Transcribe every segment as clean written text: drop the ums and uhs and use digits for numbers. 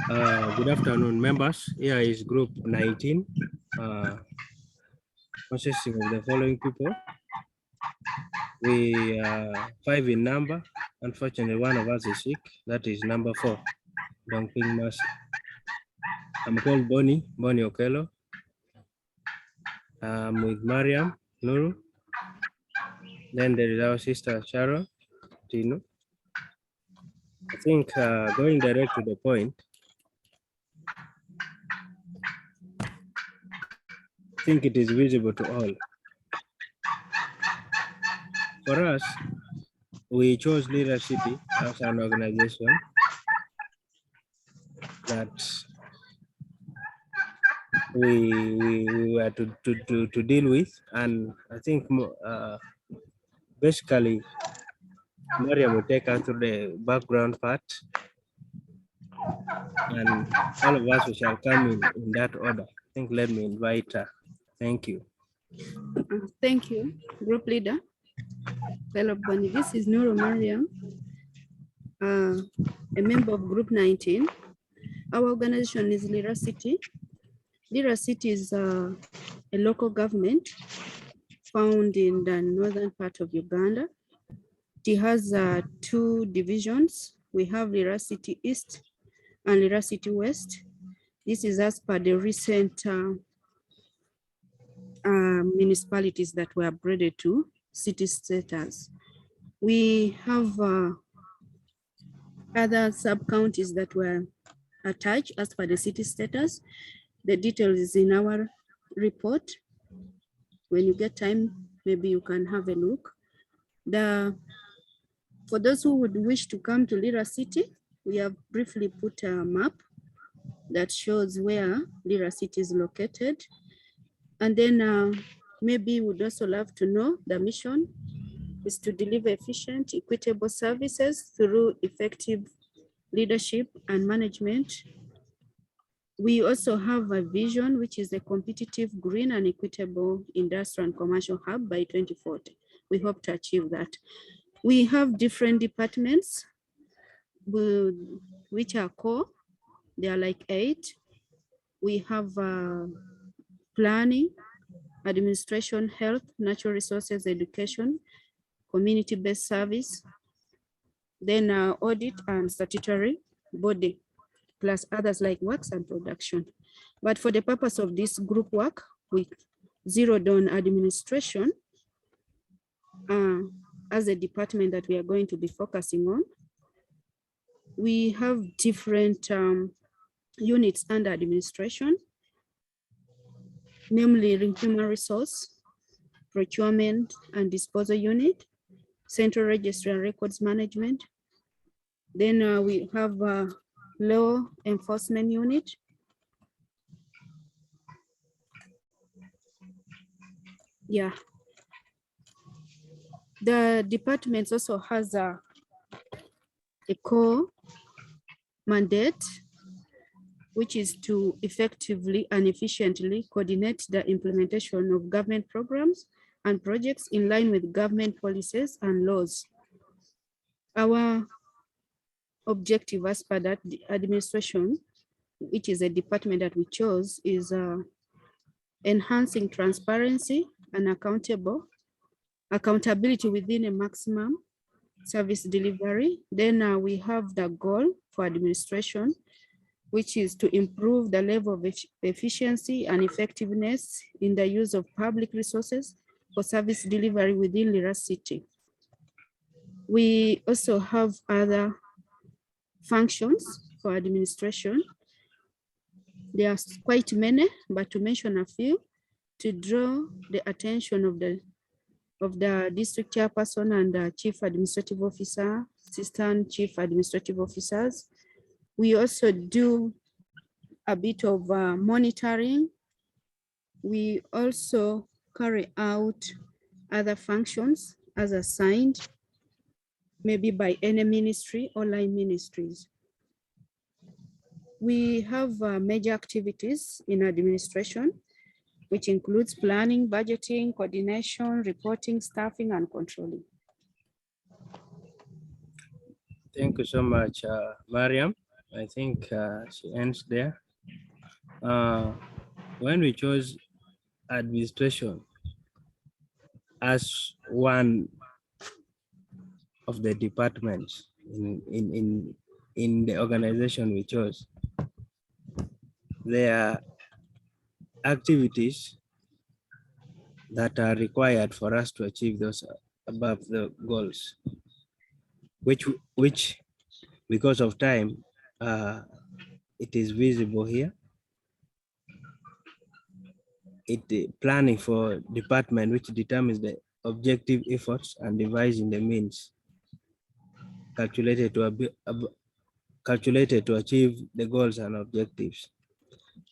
Good afternoon, members. Here is group 19, consisting of the following people. We are 5 in number. Unfortunately, one of us is sick. That is number 4, Dongping Mercy. I'm called Bonnie Okello. I'm with Mariam Nuru. Then there is our sister Sharon Tino. I think going direct to the point, I think it is visible to all. For us, we chose Lira City as an organization that we were to deal with, and I think basically Mariam will take us through the background part, and all of us we shall come in that order. I think let me invite her. Thank you. Thank you, group leader. Fellow Bonnie, this is Nuru Mariam, a member of group 19. Our organization is Lira City. Lira City is a local government found in the northern part of Uganda. It has 2 divisions. We have Lira City East and Lira City West. This is as per the recent municipalities that were upgraded to city status. We have other sub-counties that were attached as per the city status. The details is in our report. When you get time, maybe you can have a look. For those who would wish to come to Lira City, we have briefly put a map that shows where Lira City is located. And then maybe would also love to know the mission is to deliver efficient, equitable services through effective leadership and management. We also have a vision, which is a competitive, green and equitable industrial and commercial hub by 2040. We hope to achieve that. We have different departments which are core. They are like 8. We have planning, administration, health, natural resources, education, community-based service, then audit and statutory body, plus others like works and production. But for the purpose of this group work, we zeroed on administration as a department that we are going to be focusing on. We have different units under administration, namely human resource, procurement and disposal unit, central registry and records management. Then we have law enforcement unit. Yeah. The department also has a core mandate, which is to effectively and efficiently coordinate the implementation of government programs and projects in line with government policies and laws. Our objective as per that administration, which is a department that we chose, is enhancing transparency and accountability within a maximum service delivery. Then we have the goal for administration, which is to improve the level of efficiency and effectiveness in the use of public resources for service delivery within Lira City. We also have other functions for administration. There are quite many, but to mention a few, to draw the attention of the district chairperson and the chief administrative officer, assistant chief administrative officers. We also do a bit of monitoring. We also carry out other functions as assigned, maybe by any ministry or line ministries. We have major activities in administration, which includes planning, budgeting, coordination, reporting, staffing, and controlling. Thank you so much, Mariam. I think she ends there. When we chose administration as one of the departments in the organization we chose, there are activities that are required for us to achieve those above the goals, which because of time, it is visible here. Planning for department, which determines the objective efforts and devising the means calculated to achieve the goals and objectives.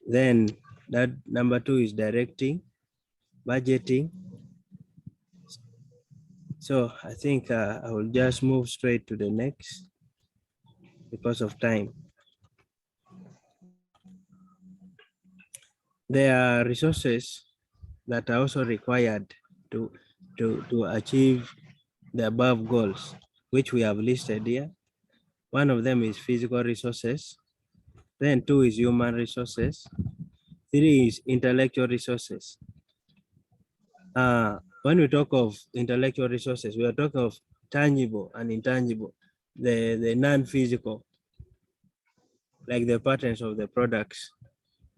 Then that number 2 is directing, budgeting. So I think I will just move straight to the next because of time. There are resources that are also required to achieve the above goals, which we have listed here. One of them is physical resources. Then 2 is human resources. 3 is intellectual resources. When we talk of intellectual resources, we are talking of tangible and intangible, the non-physical, like the patterns of the products,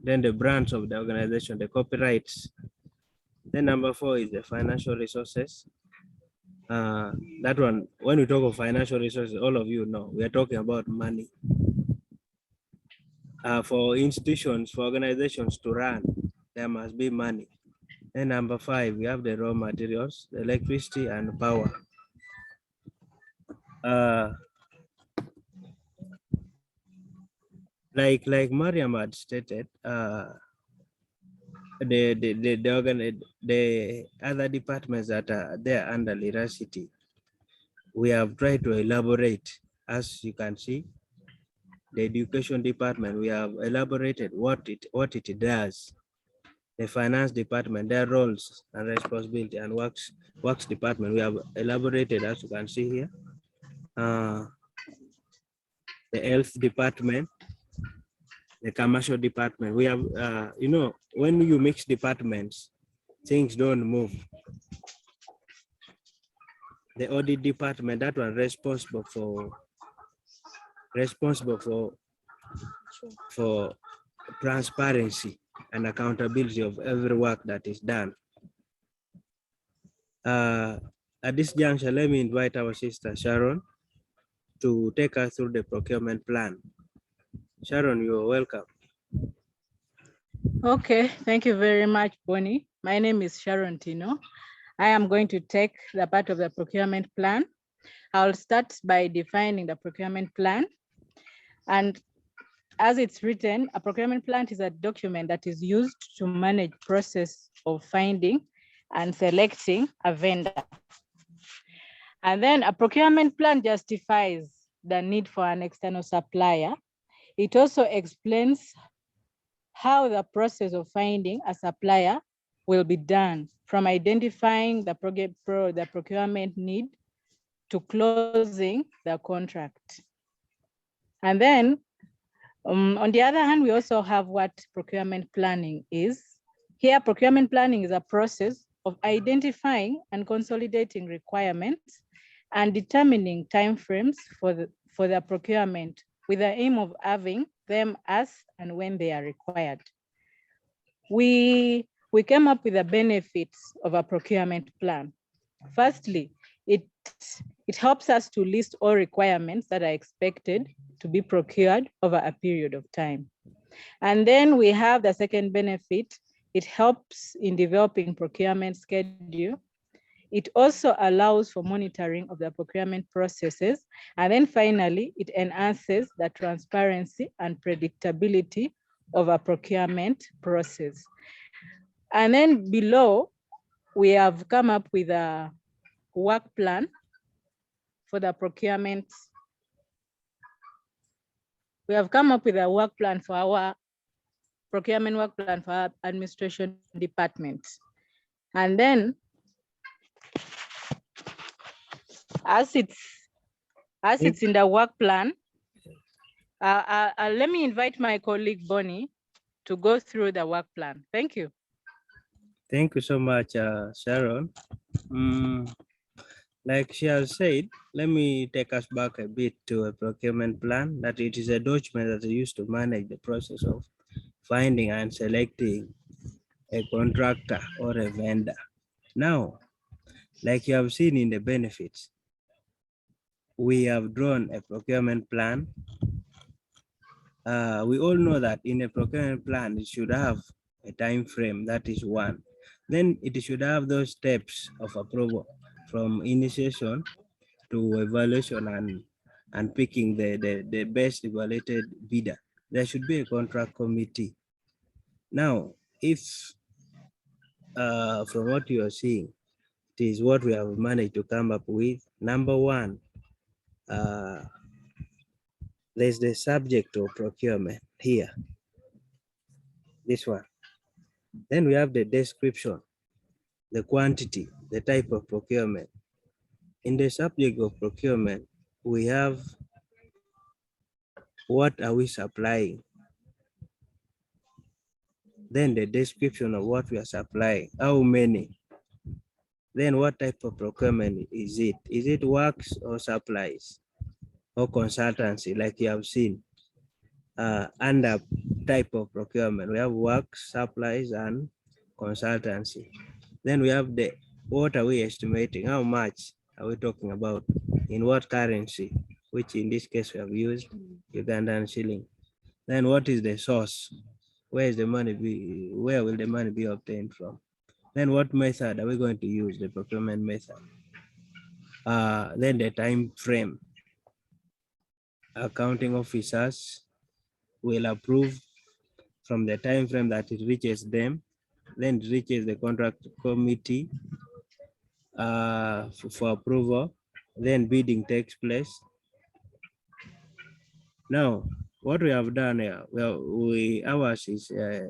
then the brands of the organization, the copyrights. Then number 4 is the financial resources. That one, when we talk of financial resources, all of you know, we are talking about money. For institutions, for organizations to run, there must be money. Then number 5, we have the raw materials, the electricity and power. Like Mariam had stated, the other departments that are there under Liracity, we have tried to elaborate, as you can see, the education department, we have elaborated what it does. The finance department, their roles and responsibility, and works department, we have elaborated, as you can see here. The health department, the commercial department, we have, you know, when you mix departments, things don't move. The audit department, that one responsible for transparency and accountability of every work that is done. At this juncture, let me invite our sister Sharon to take us through the procurement plan. Sharon, you are welcome. Okay, thank you very much, Bonnie. My name is Sharon Tino. I am going to take the part of the procurement plan. I'll start by defining the procurement plan. And as it's written, a procurement plan is a document that is used to manage process of finding and selecting a vendor. And then a procurement plan justifies the need for an external supplier. It also explains how the process of finding a supplier will be done, from identifying the procurement need to closing the contract. And then on the other hand, we also have what procurement planning is. Here, procurement planning is a process of identifying and consolidating requirements and determining timeframes for the procurement, with the aim of having them as and when they are required. We came up with the benefits of a procurement plan. Firstly, it helps us to list all requirements that are expected to be procured over a period of time. And then we have the second benefit. It helps in developing procurement schedule. It also allows for monitoring of the procurement processes. And then finally, it enhances the transparency and predictability of a procurement process. And then below, we have come up with a work plan for the procurement. We have come up with a work plan for our procurement work plan for our administration department. And then as it's in the work plan, Let me invite my colleague Bonnie to go through the work plan. Thank you. Thank you so much, Sharon. Like she has said, let me take us back a bit to a procurement plan, that it is a document that is used to manage the process of finding and selecting a contractor or a vendor. Now, like you have seen in the benefits, we have drawn a procurement plan. We all know that in a procurement plan, it should have a time frame, that is one. Then it should have those steps of approval from initiation to evaluation and picking the best evaluated bidder. There should be a contract committee. Now, if from what you are seeing, it is what we have managed to come up with. Number one, there's the subject of procurement here, this one. Then we have the description, the quantity, the type of procurement. In the subject of procurement, we have what are we supplying? Then the description of what we are supplying, how many? Then what type of procurement is it? Is it works or supplies or consultancy, like you have seen? Under type of procurement, we have works, supplies, and consultancy. Then we have the, what are we estimating? How much are we talking about? In what currency? Which in this case we have used Ugandan shilling. Then what is the source? Where is the money be? Where will the money be obtained from? Then what method are we going to use? The procurement method. Then the time frame. Accounting officers will approve from the time frame that it reaches them. Then it reaches the contract committee for approval. Then bidding takes place. Now, what we have done here, ours is a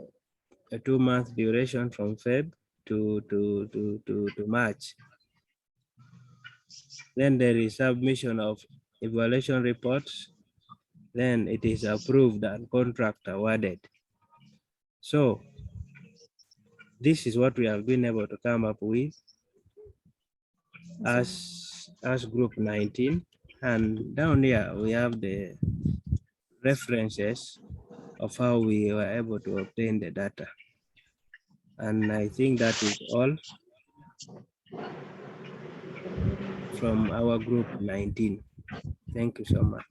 2-month duration from Feb to March. Then there is submission of evaluation reports. Then it is approved and contract awarded. So this is what we have been able to come up with as group 19. And down here we have the references of how we were able to obtain the data. And I think that is all from our group 19. Thank you so much.